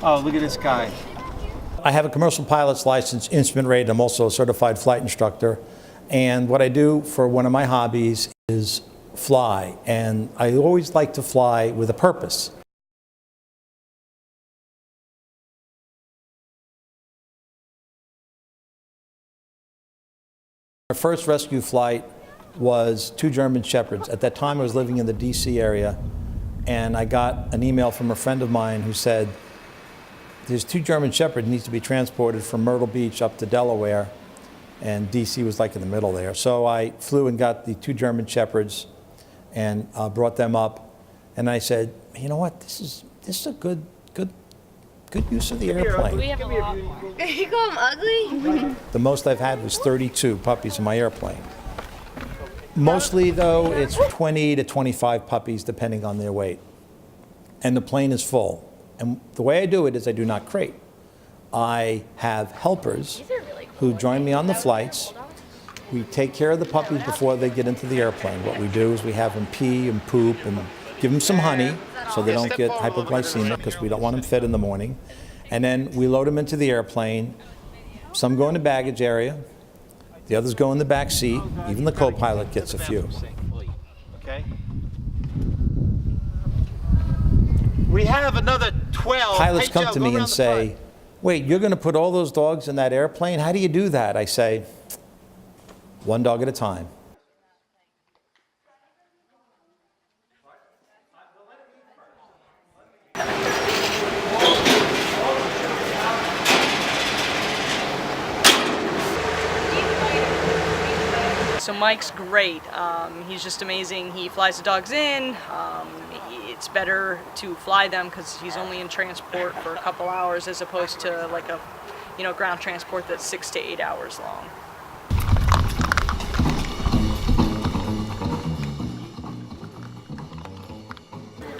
Oh, look at this guy. I have a commercial pilot's license, instrument rated. I'm also a certified flight instructor. And what I do for one of my hobbies is fly. And I always like to fly with a purpose. My first rescue flight was 2 German Shepherds. At that time I was living in the DC area, and I got an email from a friend of mine who said, there's 2 German Shepherds need to be transported from Myrtle Beach up to Delaware, and DC was like in the middle there. So I flew and got the 2 German Shepherds and brought them up, and I said, you know what, this is a good use of the airplane. We have a lot more. You call them ugly? The most I've had was 32 puppies in my airplane. Mostly though, it's 20 to 25 puppies depending on their weight. And the plane is full. And the way I do it is I do not crate. I have helpers who join me on the flights. We take care of the puppies before they get into the airplane. What we do is we have them pee and poop and give them some honey so they don't get hypoglycemic, because we don't want them fed in the morning. And then we load them into the airplane. Some go in the baggage area. The others go in the back seat. Even the co-pilot gets a few. Okay. We have another 12. Pilots come to me and say, wait, you're going to put all those dogs in that airplane? How do you do that? I say, one dog at a time. So Mike's great. He's just amazing. He flies the dogs in. It's better to fly them because he's only in transport for a couple hours as opposed to like a, ground transport that's 6 to 8 hours long.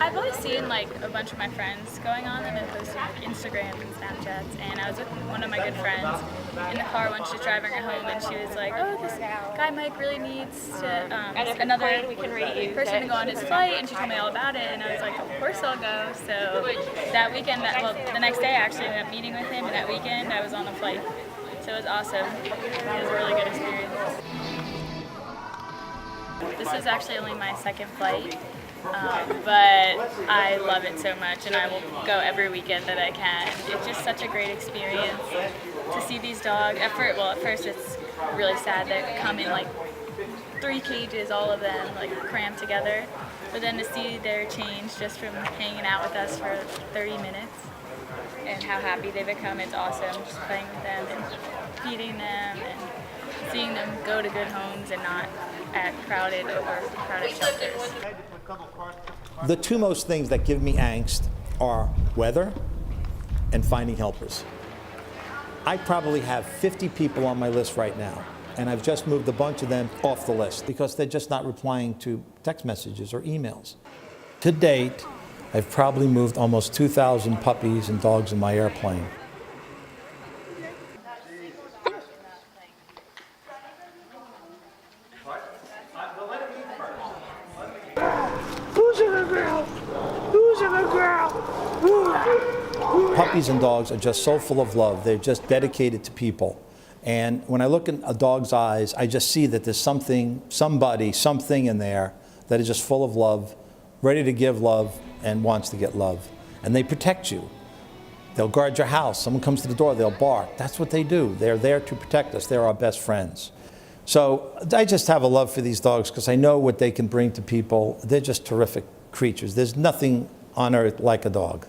I've always seen like a bunch of my friends going on and then posting like Instagrams and Snapchats, and I was with one of my good friends in the car when she was driving her home, and she was like, oh, this guy Mike really needs to another person to go on his flight, and she told me all about it, and I was like, of course I'll go. So that weekend, the next day I actually ended up meeting with him, and that weekend I was on the flight. So it was awesome. It was a really good experience. This is actually only my second flight. But I love it so much, and I will go every weekend that I can. It's just such a great experience to see these dogs. At first it's really sad. They come in like 3 cages, all of them like crammed together. But then to see their change just from hanging out with us for 30 minutes and how happy they become, it's awesome. Just playing with them and feeding them and seeing them go to good homes and not at crowded, overcrowded shelters. The 2 most things that give me angst are weather and finding helpers. I probably have 50 people on my list right now, and I've just moved a bunch of them off the list because they're just not replying to text messages or emails. To date, I've probably moved almost 2,000 puppies and dogs in my airplane. Puppies and dogs are just so full of love. They're just dedicated to people. And when I look in a dog's eyes, I just see that there's something, somebody, something in there that is just full of love, ready to give love, and wants to get love. And they protect you. They'll guard your house. Someone comes to the door, they'll bark. That's what they do. They're there to protect us. They're our best friends. So I just have a love for these dogs because I know what they can bring to people. They're just terrific creatures. There's nothing on earth like a dog.